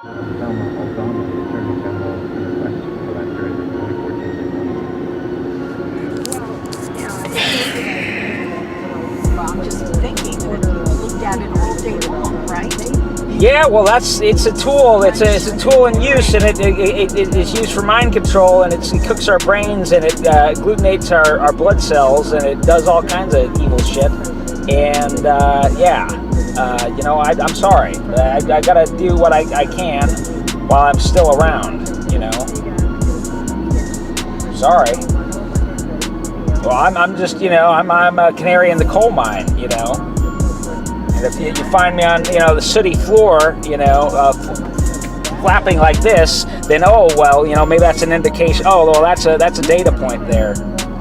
I'm just thinking that you looked at it all day long, right? Yeah, well, it's a tool. It's a tool in use, and it's used for mind control, and it cooks our brains, and it agglutinates our blood cells, and it does all kinds of evil shit. And you know, I'm sorry. I gotta do what I can while I'm still around. You know, sorry. Well, I'm just, you know, I'm a canary in the coal mine. You know. And if you find me on, you know, the sooty floor, you know, flapping like this, then oh well, you know, maybe that's an indication. Oh well, that's a data point there.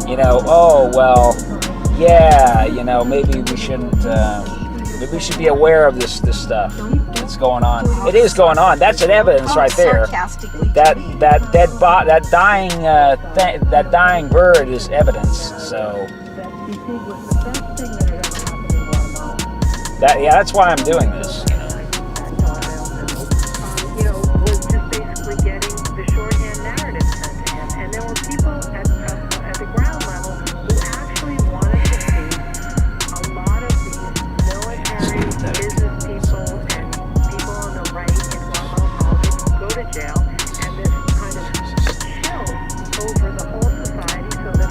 You know, oh well, yeah, you know, maybe we shouldn't. Maybe we should be aware of this stuff that's going on. It is going on. That's an evidence right there. That dying bird is evidence. So. That's why I'm doing this. You know, was just basically getting the shorthand narrative sent to him, and there were people at the ground level who actually wanted to see a lot of these military business people and people on the right in Guatemalan politics go to jail, and this kind of chill over the whole society, so that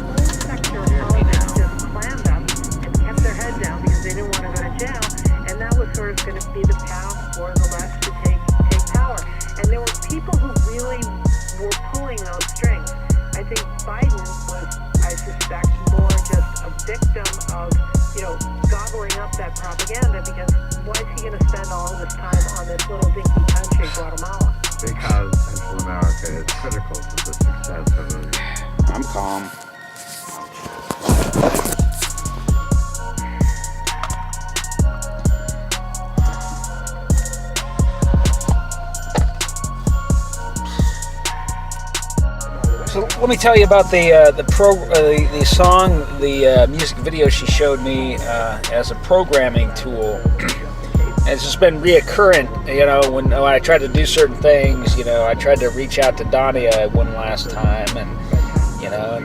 whole sector of politics just clammed up and kept their head down because they didn't want to go to jail, and that was sort of going to be the path for the left to take power. And there were people who really were pulling those strings. I think Biden was, I suspect, more just a victim of, you know, gobbling up that propaganda, because why is he going to spend all this time on this little dinky country, Guatemala? Because Central America is critical to the success of the... I'm calm. So let me tell you about the song, the music video she showed me as a programming tool. And it's just been reoccurrent, you know, when I tried to do certain things. You know, I tried to reach out to Dania one last time, and you know,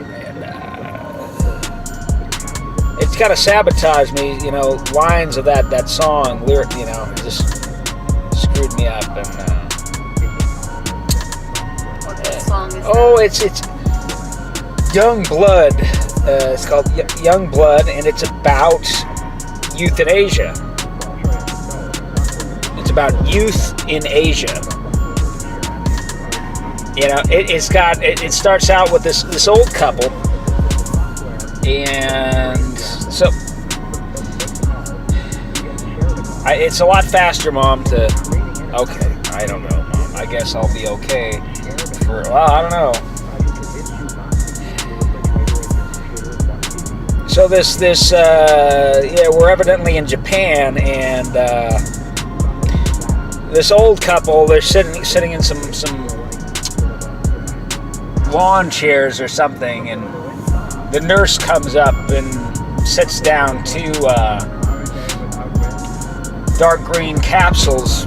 it's kind of sabotaged me. You know, lines of that song, lyric, you know, just screwed me up. And it's Young Blood. It's called Young Blood, and it's about euthanasia. It's about youth in Asia. You know, it starts out with this old couple, and so it's a lot faster, Mom. Okay, I don't know, Mom. I guess I'll be okay. I don't know. So we're evidently in Japan, and this old couple, they're sitting in some lawn chairs or something, and the nurse comes up and sets down two dark green capsules,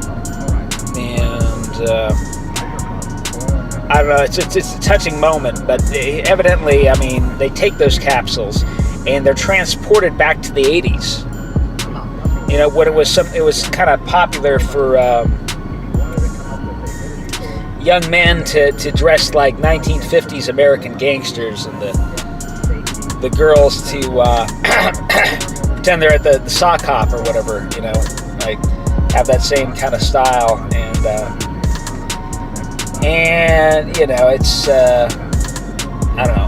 and I don't know, it's a touching moment, but evidently, I mean, they take those capsules and they're transported back to the 80s. You know, when it was kind of popular for young men to dress like 1950s American gangsters, and the girls to pretend they're at the sock hop or whatever, you know, like have that same kind of style, and you know, it's I don't know.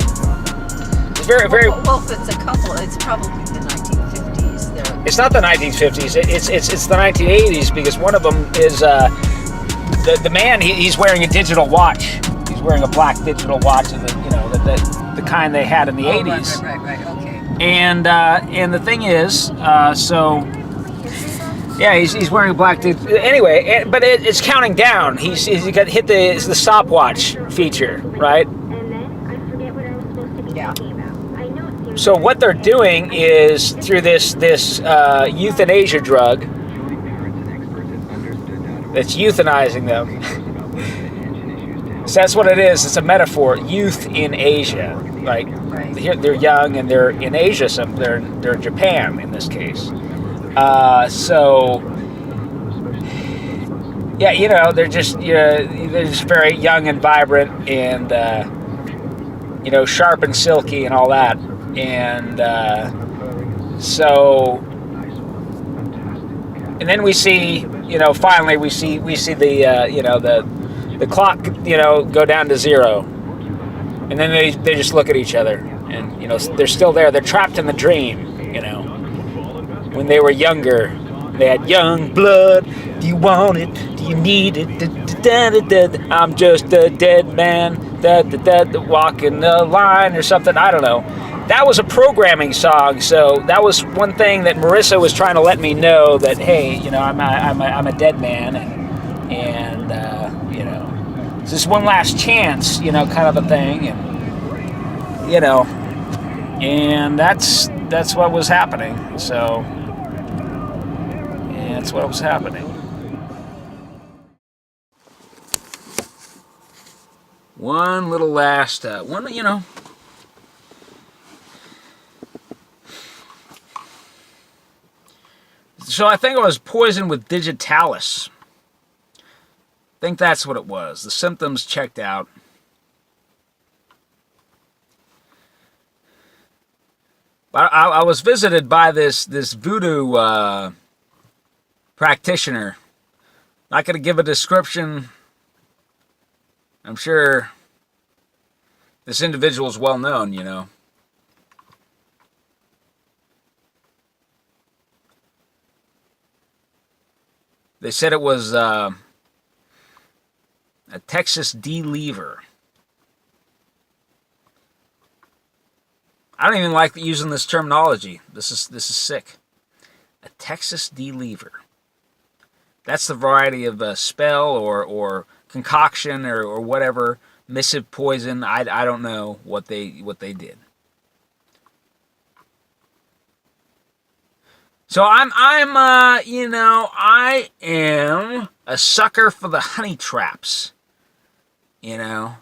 It's very, very. Well, if it's a couple, it's probably the 1950s. It's not the 1950s. It's the 1980s, because one of them is the man. He's wearing a digital watch. He's wearing a black digital watch, of the kind they had in the 80s. Right. Okay. And the thing is, so. Yeah, he's wearing a black dude. Anyway, but it's counting down. He's got hit the stopwatch feature, right? Yeah. So what they're doing is, through this euthanasia drug, that's euthanizing them. So that's what it is. It's a metaphor. Youth in Asia, like they're young and they're in Asia. They're in Japan in this case. So yeah, you know, they're just very young and vibrant and you know, sharp and silky and all that. And so, and then we see, you know, finally we see the you know, the clock, you know, go down to 0, and then they just look at each other, and you know, they're still there. They're trapped in the dream, you know. When they were younger, they had young blood. Do you want it? Do you need it? I'm just a dead man, walking the line or something. I don't know. That was a programming song, so that was one thing that Marissa was trying to let me know, that hey, you know, I'm a dead man, and you know, it's just one last chance, you know, kind of a thing, and you know, and that's what was happening. So yeah, that's what was happening. One little last one, you know. So I think I was poisoned with Digitalis. I think that's what it was. The symptoms checked out. But I was visited by this voodoo practitioner. Not going to give a description. I'm sure this individual is well known, you know. They said it was a Texas D-lever. I don't even like using this terminology. This is sick. A Texas D-lever. That's the variety of spell or concoction or whatever, missive poison. I don't know what they did. So you know, I am a sucker for the honey traps. You know,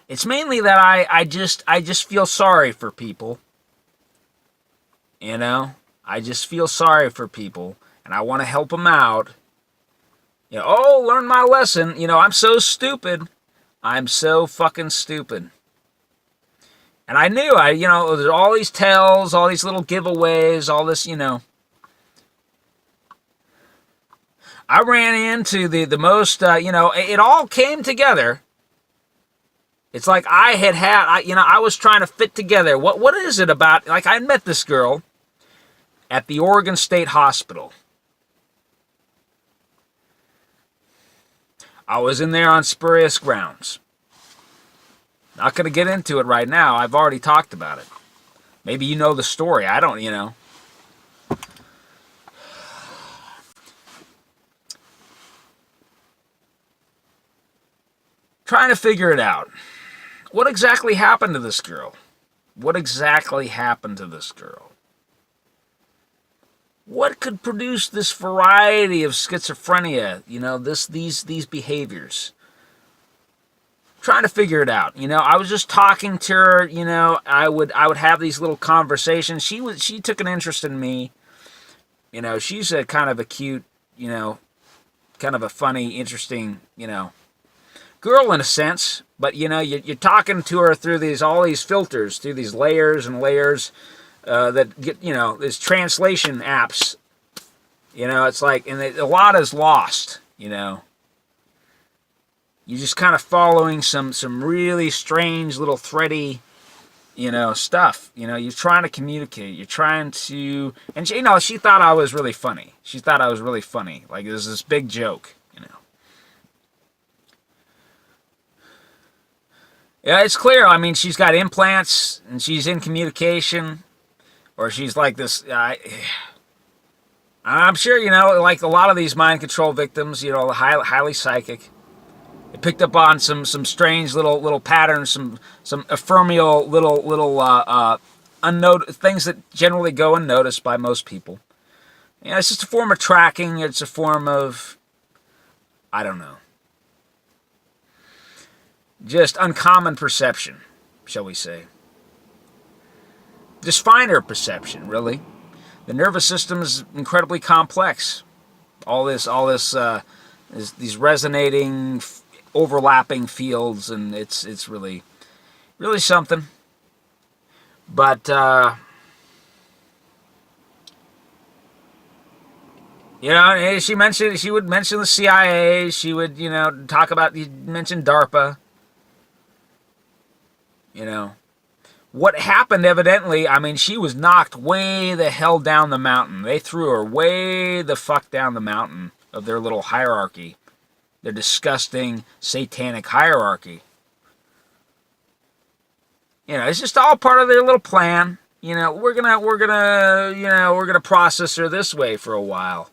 it's mainly that I just feel sorry for people. You know, I just feel sorry for people, and I want to help them out. You know, oh, learn my lesson. You know, I'm so stupid. I'm so fucking stupid. And I knew, you know, there's all these tells, all these little giveaways, all this, you know. I ran into the most, you know, it all came together. It's like you know, I was trying to fit together. What is it about? Like, I met this girl at the Oregon State Hospital. I was in there on spurious grounds. Not going to get into it right now. I've already talked about it. Maybe you know the story. I don't, you know. Trying to figure it out. What exactly happened to this girl? What exactly happened to this girl? What could produce this variety of schizophrenia? You know, these behaviors. Trying to figure it out. You know, I was just talking to her. You know, I would have these little conversations. She took an interest in me. You know, she's a kind of a cute, you know, kind of a funny, interesting, you know, girl in a sense, but you know, you're talking to her through all these filters, through these layers and layers that get, you know, these translation apps. You know, it's like, and a lot is lost. You know, you're just kind of following some really strange little thready, you know, stuff. You know, you're trying to communicate. You're trying to, and she, you know, she thought I was really funny. She thought I was really funny. Like it was this big joke. Yeah, it's clear. I mean, she's got implants, and she's in communication, or she's like this. I'm sure, you know, like a lot of these mind control victims, you know, highly psychic. They picked up on some strange little patterns, some ephemeral little things that generally go unnoticed by most people. Yeah, it's just a form of tracking. It's a form of I don't know. Just uncommon perception, shall we say. Just finer perception, really. The nervous system is incredibly complex. These resonating, overlapping fields, and it's really, really something. But you know, she would mention the CIA. She would, you know, talk about, you mentioned DARPA. You know, what happened evidently, I mean, she was knocked way the hell down the mountain. They threw her way the fuck down the mountain of their little hierarchy. Their disgusting satanic hierarchy. You know, it's just all part of their little plan. You know, we're gonna process her this way for a while.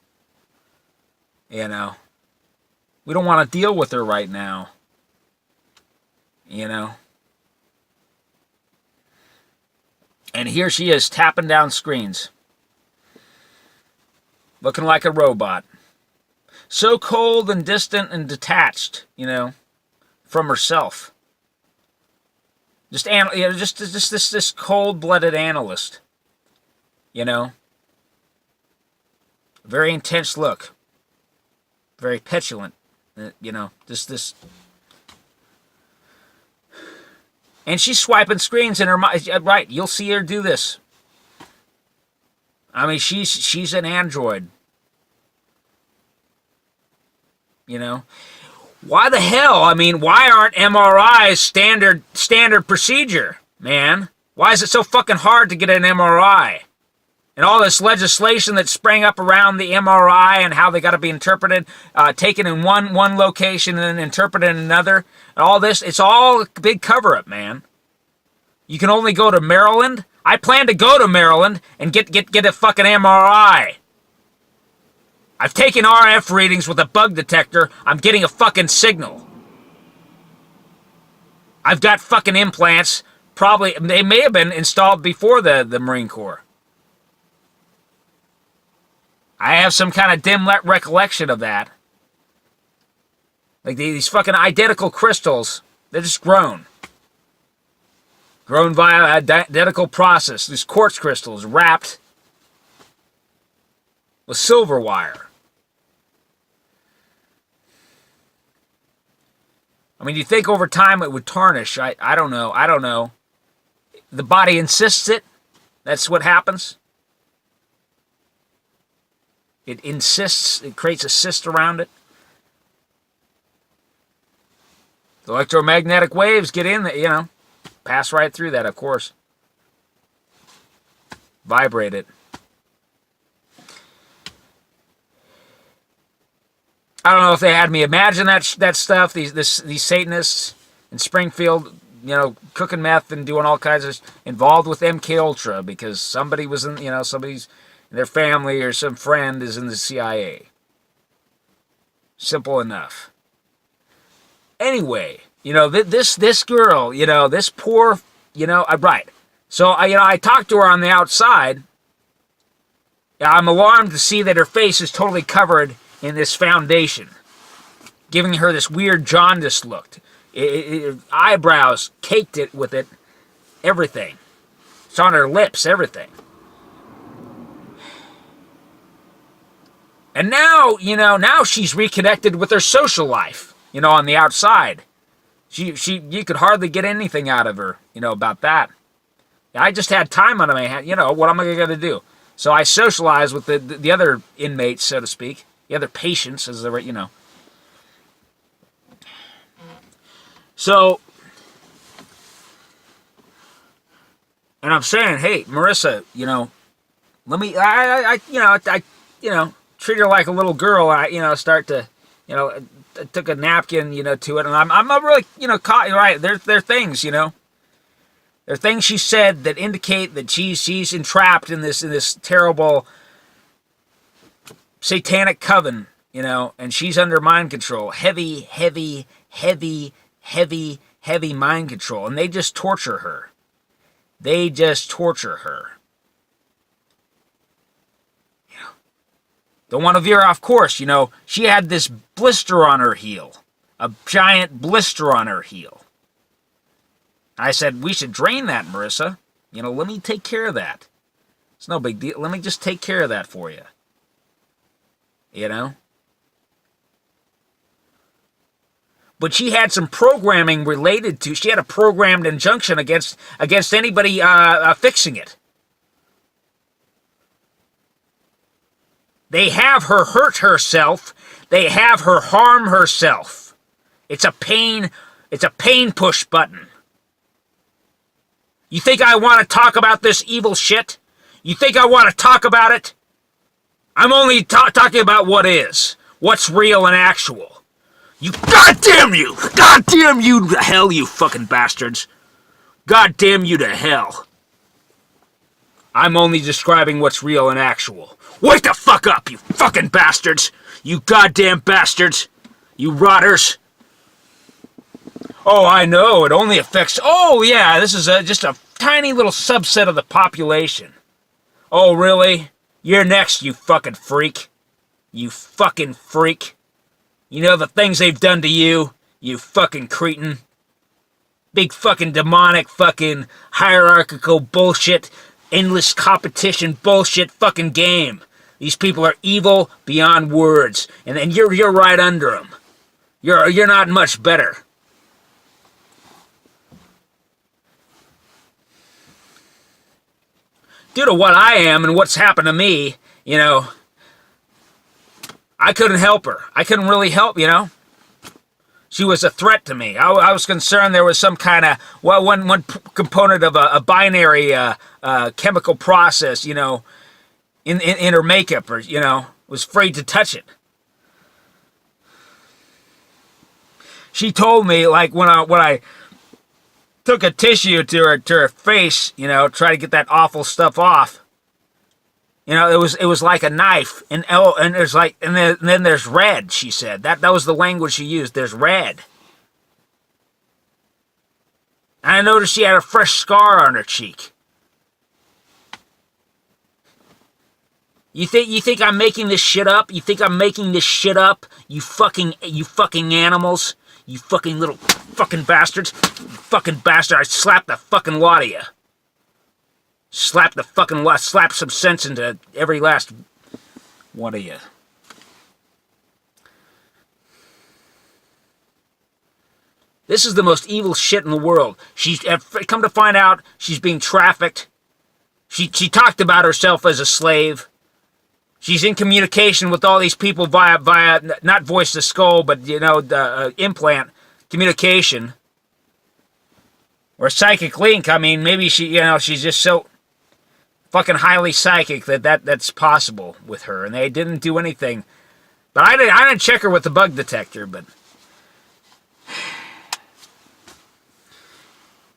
You know, we don't want to deal with her right now. You know. And here she is, tapping down screens. Looking like a robot. So cold and distant and detached, you know, from herself. Just this cold-blooded analyst. You know. Very intense look. Very petulant. You know, this. And she's swiping screens in her mind. Right, you'll see her do this. I mean, she's an android. You know? Why the hell? I mean, why aren't MRIs standard procedure, man? Why is it so fucking hard to get an MRI? And all this legislation that sprang up around the MRI and how they got to be interpreted, taken in one location and then interpreted in another. And all this, it's all a big cover-up, man. You can only go to Maryland. I plan to go to Maryland and get a fucking MRI. I've taken RF readings with a bug detector. I'm getting a fucking signal. I've got fucking implants. Probably, they may have been installed before the Marine Corps. I have some kind of dim recollection of that. Like these fucking identical crystals, they're just grown. Grown via an identical process. These quartz crystals wrapped with silver wire. I mean, you think over time it would tarnish. I don't know. The body insists it. That's what happens. It insists, it creates a cyst around it. The electromagnetic waves get in, you know, pass right through that, of course. Vibrate it. I don't know if they had me imagine that stuff, these Satanists in Springfield, you know, cooking meth and doing all kinds of, involved with MK Ultra because somebody was in, you know, somebody's, their family or some friend is in the CIA. Simple enough. Anyway, you know, this girl, you know, this poor, you know, right. So, I talked to her on the outside. I'm alarmed to see that her face is totally covered in this foundation, giving her this weird jaundiced look. Eyebrows caked it with it, everything. It's on her lips, everything. And now, you know, now she's reconnected with her social life, you know, on the outside. You could hardly get anything out of her, you know, about that. I just had time on my hand, you know, what am I going to do? So I socialized with the other inmates, so to speak, the other patients, as they were, you know. So, and I'm saying, hey, Marissa, you know, let me, I treat her like a little girl. I, you know, start to, you know, I took a napkin, you know, to it, and I'm not really, you know, caught. Right, there are things, you know, there are things she said that indicate that she's entrapped in this terrible satanic coven, you know, and she's under mind control, heavy mind control, and they just torture her. Don't want to veer off course. You know, she had this blister on her heel. A giant blister on her heel. I said, we should drain that, Marissa. You know, let me take care of that. It's no big deal. Let me just take care of that for you. You know? But she had some programming related to, she had a programmed injunction against anybody fixing it. They have her hurt herself. They have her harm herself. It's a pain push button. You think I want to talk about this evil shit? You think I want to talk about it? I'm only talking about what is. What's real and actual. You goddamn you! Goddamn you to hell, you fucking bastards! Goddamn you to hell! I'm only describing what's real and actual. Wake the fuck up, you fucking bastards! You goddamn bastards! You rotters! Oh, I know, it only affects... Oh, yeah, this is just a tiny little subset of the population. Oh, really? You're next, you fucking freak. You fucking freak. You know the things they've done to you, you fucking cretin. Big fucking demonic fucking hierarchical bullshit, endless competition bullshit fucking game. These people are evil beyond words, and you're right under them. You're not much better. Due to what I am and what's happened to me, you know, I couldn't help her. I couldn't really help, you know. She was a threat to me. I was concerned there was some kind of, well, one component of a binary chemical process, you know, in her makeup, or, you know, was afraid to touch it. She told me, like, when I took a tissue to her face, you know, try to get that awful stuff off. You know, it was like a knife, and there's like, and then there's red. She said that was the language she used. There's red. And I noticed she had a fresh scar on her cheek. You think I'm making this shit up? You think I'm making this shit up? You fucking animals. You fucking little fucking bastards. You fucking bastard. I slap the fucking lot of you. Slap the fucking lot. Slap some sense into every last one of you. This is the most evil shit in the world. She's come to find out she's being trafficked. She talked about herself as a slave. She's in communication with all these people via not voice to skull, but, you know, the implant communication. Or psychic link. I mean, maybe she, you know, she's just so fucking highly psychic that's possible with her, and they didn't do anything. But I didn't check her with the bug detector, but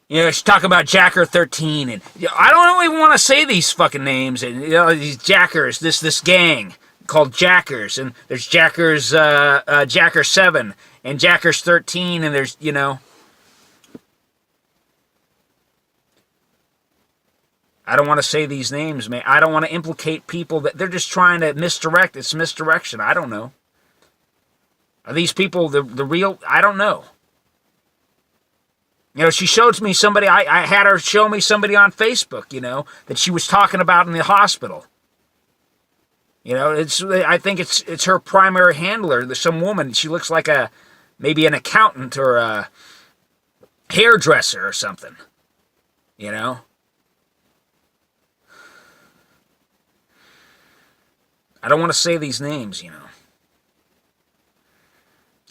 you know, she's talking about Jacker 13, and you know, I don't even want to say these fucking names, and you know, these Jackers, this gang called Jackers, and there's Jackers Jacker 7 and Jackers 13, and there's, you know, I don't want to say these names, man. I don't want to implicate people that they're just trying to misdirect. It's misdirection. I don't know. Are these people the real? I don't know. You know, she showed me somebody. I had her show me somebody on Facebook, you know, that she was talking about in the hospital. You know, I think it's her primary handler. There's some woman. She looks like maybe an accountant or a hairdresser or something. You know. I don't want to say these names, you know.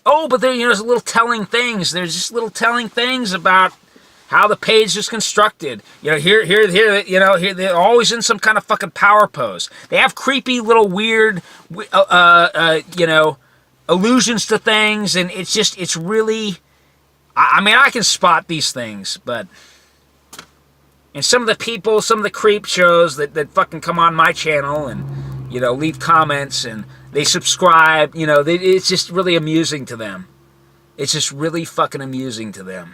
Oh, but there, you know, there's little telling things. There's just little telling things about how the page is constructed. You know, here, you know, here they're always in some kind of fucking power pose. They have creepy little weird, you know, allusions to things, and it's really, I mean, I can spot these things, but, and some of the creep shows that fucking come on my channel and, you know, leave comments and they subscribe, you know, it's just really amusing to them. It's just really fucking amusing to them.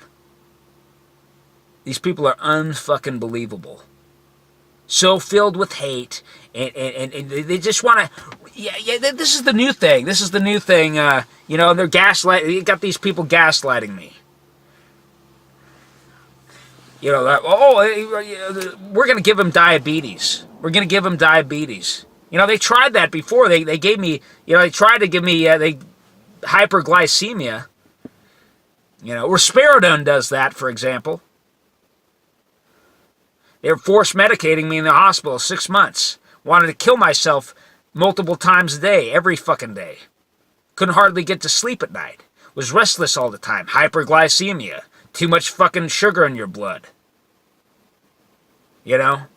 These people are unfucking believable. So filled with hate, and they just want to, Yeah. This is the new thing. This is the new thing. You know, they're gaslighting. You got these people gaslighting me. You know, we're going to give him diabetes. We're going to give him diabetes. You know, they tried that before. They gave me, you know, they tried to give me hyperglycemia. You know, risperidone does that, for example. They were force medicating me in the hospital 6 months. Wanted to kill myself multiple times a day, every fucking day. Couldn't hardly get to sleep at night. Was restless all the time. Hyperglycemia. Too much fucking sugar in your blood. You know?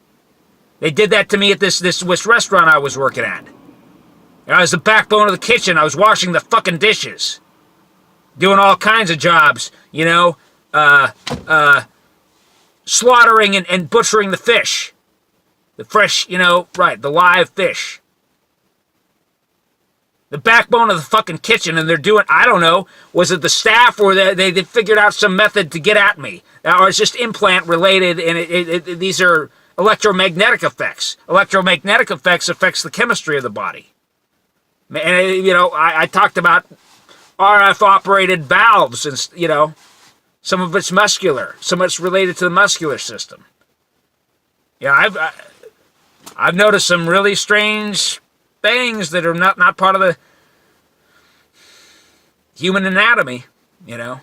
They did that to me at this restaurant I was working at. You know, I was the backbone of the kitchen. I was washing the fucking dishes. Doing all kinds of jobs, you know. Slaughtering and butchering the fish. The fresh, you know, right, the live fish. The backbone of the fucking kitchen, and they're doing, I don't know, was it the staff or they figured out some method to get at me? Or it's just implant related, and these are electromagnetic effects. Electromagnetic effects affects the chemistry of the body. And, you know, I talked about RF operated valves, and, you know, some of it's muscular, some of it's related to the muscular system. Yeah, I've noticed some really strange things that are not part of the human anatomy, you know.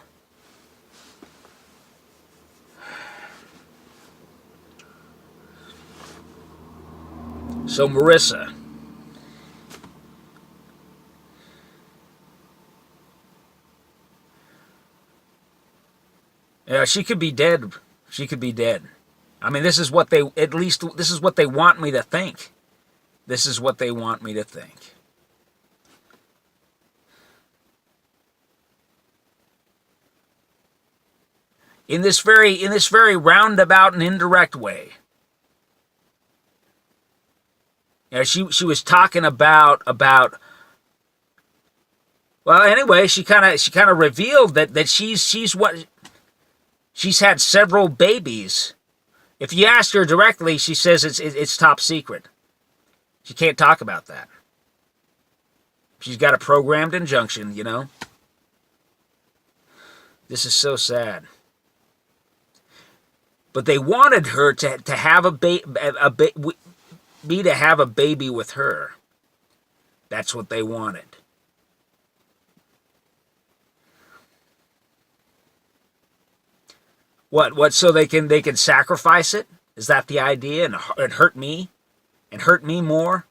So Marissa, yeah, she could be dead. She could be dead. I mean, this is what they want me to think. This is what they want me to think. In this very roundabout and indirect way. You know, she was talking about well, anyway, she kind of revealed that she's had several babies. If you ask her directly, she says it's top secret. She can't talk about that. She's got a programmed injunction, you know. This is so sad. But they wanted her to have me to have a baby with her. That's what they wanted. What? So they can sacrifice it? Is that the idea? And hurt me? And hurt me more?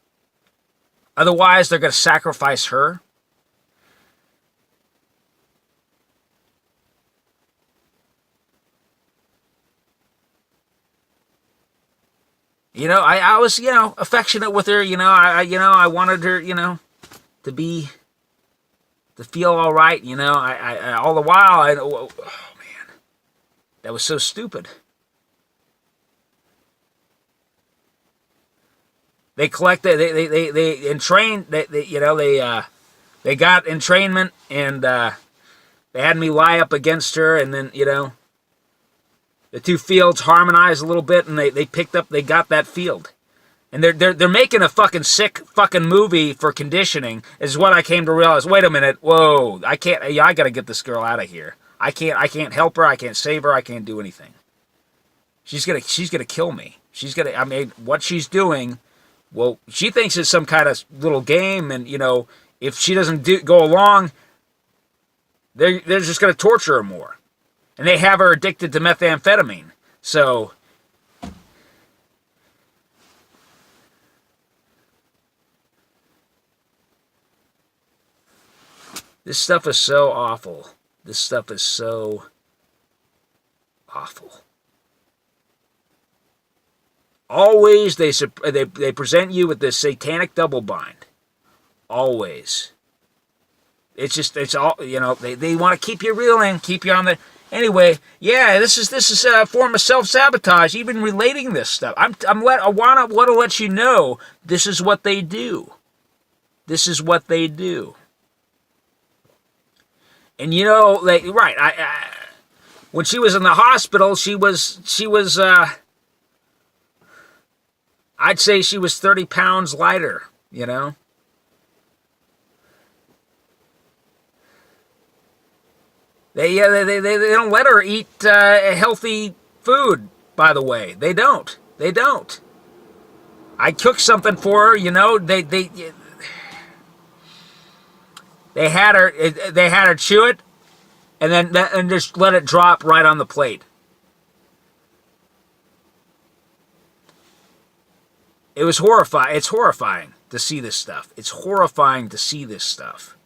Otherwise, they're going to sacrifice her? You know, I was, you know, affectionate with her. You know, I wanted her, you know, to feel all right. You know, I all the while, oh man, that was so stupid. They collected, they entrained, they got entrainment, and they had me lie up against her, and then, you know, the two fields harmonized a little bit, and they got that field. And they're making a fucking sick fucking movie for conditioning, is what I came to realize. Wait a minute, whoa, I gotta get this girl out of here. I can't help her, I can't save her, I can't do anything. She's gonna kill me. What she's doing, well, she thinks it's some kind of little game, and, you know, if she doesn't go along, they're just gonna torture her more. And they have her addicted to methamphetamine. So, this stuff is so awful. This stuff is so awful. Always they present you with this satanic double bind. Always. It's all, you know, they want to keep you reeling, keep you on the... Anyway, yeah, this is a form of self-sabotage, even relating this stuff. I want to let you know this is what they do. This is what they do. And, you know, right, when she was in the hospital, she was I'd say she was 30 pounds lighter, you know. They don't let her eat healthy food, by the way. They don't. They don't. I cooked something for her, you know, they had her chew it and just let it drop right on the plate. It was horrifying. It's horrifying to see this stuff. It's horrifying to see this stuff.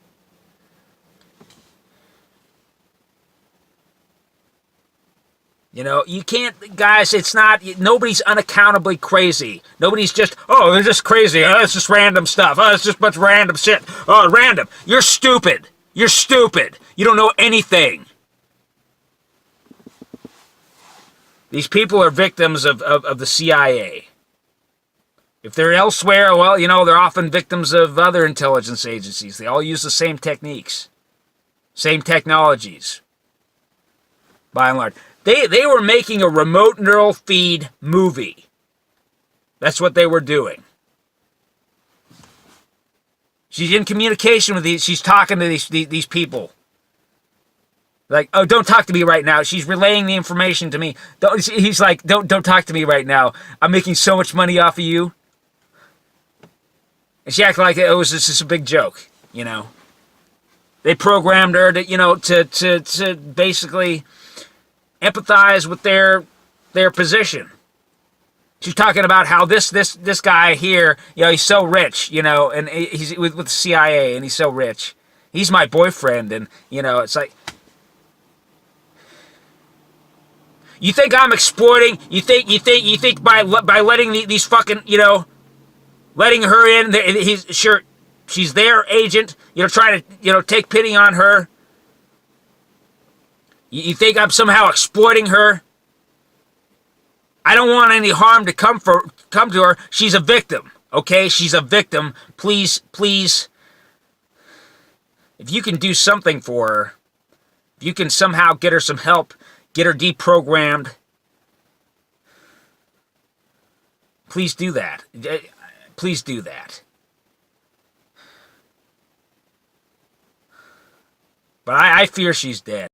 You know, you can't, guys, it's not, nobody's unaccountably crazy. Nobody's just, oh, they're just crazy. Oh, it's just random stuff. Oh, it's just a bunch of random shit. Oh, random. You're stupid. You're stupid. You don't know anything. These people are victims of the CIA. If they're elsewhere, well, you know, they're often victims of other intelligence agencies. They all use the same techniques, same technologies, by and large. They were making a remote neural feed movie. That's what they were doing. She's in communication with these. She's talking to these people. Like, oh, don't talk to me right now. She's relaying the information to me. He's like, don't talk to me right now. I'm making so much money off of you. And she acted like it was just a big joke, you know. They programmed her to, you know, to basically empathize with their position. She's talking about how this guy here, you know, he's so rich, you know, and he's with the CIA, and he's so rich. He's my boyfriend, and you know, it's like, you think I'm exploiting? You think by letting these fucking, you know, letting her in, he's sure she's their agent, you know, trying to, you know, take pity on her. You think I'm somehow exploiting her? I don't want any harm to come to her. She's a victim, okay? She's a victim. Please, if you can do something for her, if you can somehow get her some help, get her deprogrammed, please do that. Please do that. But I fear she's dead.